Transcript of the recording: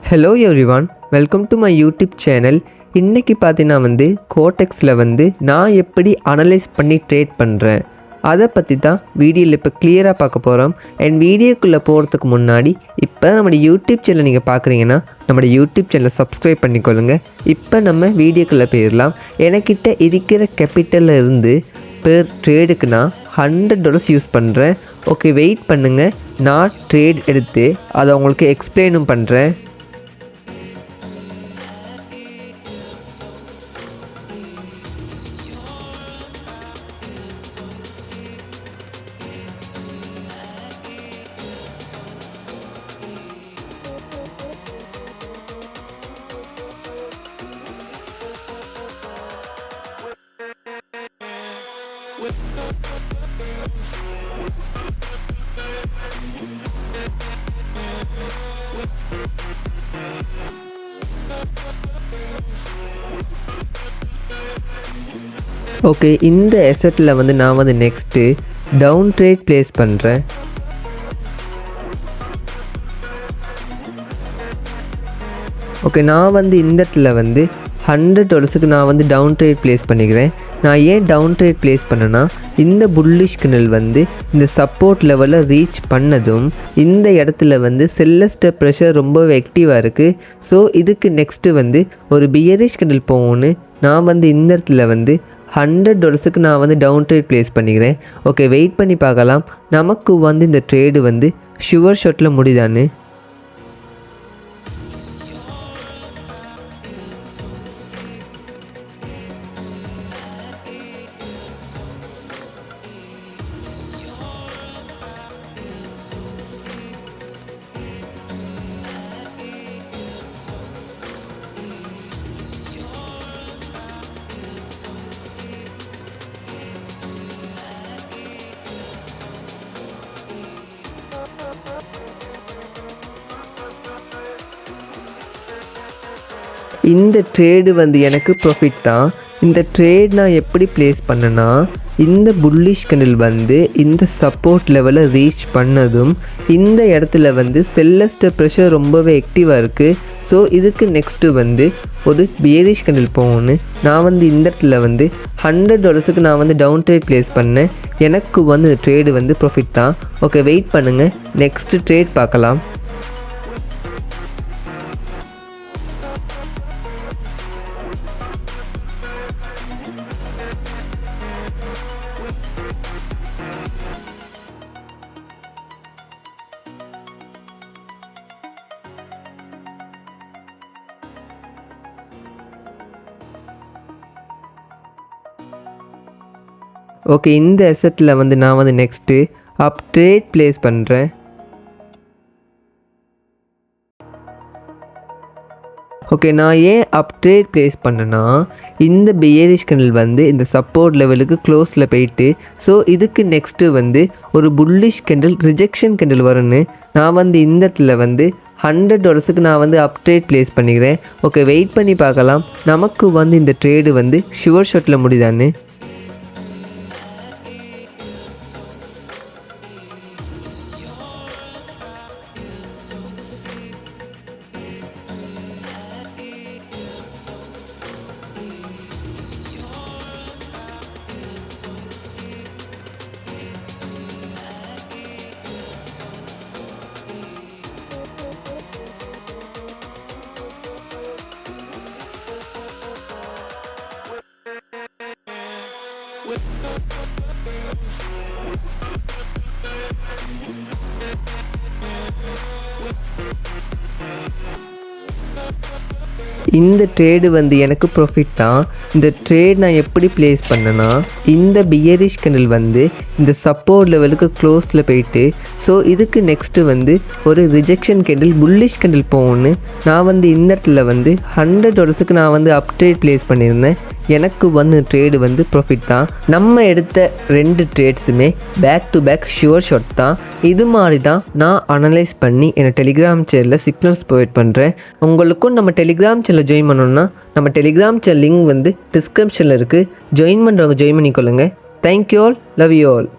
Hello everyone, welcome to my YouTube channel. இன்றைக்கி பார்த்தீங்கன்னா கோடெக்ஸில் நான் எப்படி அனலைஸ் பண்ணி ட்ரேட் பண்ணுறேன் அதை பற்றி தான் வீடியோவில் இப்போ கிளியராக பார்க்க போகிறோம். அண்ட் வீடியோக்குள்ளே போகிறதுக்கு முன்னாடி இப்போ நம்மளோட யூடியூப் சேனல் நீங்கள் பார்க்குறீங்கன்னா நம்மளோட யூடியூப் சேனலை சப்ஸ்கிரைப் பண்ணிக்கொள்ளுங்கள். இப்போ நம்ம வீடியோக்குள்ளே போயிடலாம். எனக்கிட்ட இருக்கிற கேபிட்டலில் இருந்து பெர் ட்ரேடுக்கு நான் $100 யூஸ் பண்ணுறேன். ஓகே, வெயிட் பண்ணுங்கள், நான் ட்ரேட் எடுத்து அதை உங்களுக்கு எக்ஸ்பிளைனும் பண்ணுறேன். ஓகே, இந்த எசட்டில் நான் நெக்ஸ்ட்டு டவுன் ட்ரேட் ப்ளேஸ் பண்ணுறேன். ஓகே, நான் இந்த இடத்துல $100க்கு நான் டவுன் ட்ரேட் ப்ளேஸ் பண்ணிக்கிறேன். நான் ஏன் டவுன் ட்ரேட் ப்ளேஸ் பண்ணேன்னா, இந்த புல்லிஷ் கனல் இந்த சப்போர்ட் லெவலில் ரீச் பண்ணதும் இந்த இடத்துல செல்லஸ்ட ப்ரெஷர் ரொம்பவே ஆக்டிவாக இருக்குது. ஸோ இதுக்கு நெக்ஸ்ட்டு ஒரு பியரிஷ் கனல் போகணுன்னு நான் இந்த இடத்துல $100க்கு நான் டவுன் ட்ரேட் ப்ளேஸ் பண்ணிக்கிறேன். ஓகே, வெயிட் பண்ணி பார்க்கலாம் நமக்கு இந்த ட்ரேடு ஷுவர் ஷாட்டில் முடிதான்னு. இந்த ட்ரேடு எனக்கு ப்ராஃபிட் தான். இந்த ட்ரேட் நான் எப்படி ப்ளேஸ் பண்ணேன்னா, இந்த புல்லிஷ் கனல் இந்த சப்போர்ட் லெவலை ரீச் பண்ணதும் இந்த இடத்துல செல்லஸ்ட ப்ரெஷர் ரொம்பவே ஆக்டிவாக இருக்குது. ஸோ இதுக்கு நெக்ஸ்ட்டு ஒரு பியரிஷ் கனல் போகணுன்னு நான் இந்த இடத்துல $100க்கு நான் டவுன் ட்ரேட் ப்ளேஸ் பண்ணேன். எனக்கு இந்த ட்ரேடு ப்ராஃபிட் தான். ஓகே, வெயிட் பண்ணுங்கள், நெக்ஸ்ட்டு ட்ரேட் பார்க்கலாம். ஓகே, இந்த எசட்டில் நான் நெக்ஸ்ட்டு அப் ட்ரேட் ப்ளேஸ் பண்ணுறேன். ஓகே, நான் ஏன் அப் ட்ரேட் ப்ளேஸ் பண்ணேன்னா, இந்த பியரிஷ் கனல் இந்த சப்போர்ட் லெவலுக்கு க்ளோஸில் போயிட்டு ஸோ இதுக்கு நெக்ஸ்ட்டு ஒரு புல்லிஷ் கேண்டில் ரிஜெக்ஷன் கேண்டில் வரும்னு நான் இந்த இடத்துல $100க்கு நான் அப் ட்ரேட் ப்ளேஸ் பண்ணிக்கிறேன். ஓகே, வெயிட் பண்ணி பார்க்கலாம் நமக்கு இந்த ட்ரேடு ஷுவர் ஷாட்டில் முடிதான்னு. இந்த ட்ரேடு எனக்கு ப்ராஃபிட் தான். இந்த ட்ரேட் நான் எப்படி ப்ளேஸ் பண்ணேன்னா, இந்த பியரிஷ் கனல் இந்த சப்போர்ட் லெவலுக்கு க்ளோஸில் போயிட்டு ஸோ இதுக்கு நெக்ஸ்ட்டு ஒரு ரிஜெக்ஷன் கேண்டில் புல்லிஷ் கேண்டில் போகணுன்னு நான் இந்த இடத்துல $100க்கு நான் அப் ட்ரேட் ப்ளேஸ் பண்ணியிருந்தேன். எனக்கு ட்ரேடு ப்ராஃபிட் தான். நம்ம எடுத்த 2 ட்ரேட்ஸுமே back to back sure shot தான். இது மாதிரி தான் நான் அனலைஸ் பண்ணி என்னோடய டெலிகிராம் சேனலில் சிக்னல்ஸ் ப்ரொவைட் பண்ணுறேன். உங்களுக்கும் நம்ம டெலிகிராம் சேனலில் ஜாயின் பண்ணணுன்னா நம்ம டெலிகிராம் சேனல் லிங்க் டிஸ்கிரிப்ஷனில் இருக்குது. ஜாயின் பண்ணுறவங்க ஜாயின் பண்ணிக்கொள்ளுங்கள். Thank you all, love you all.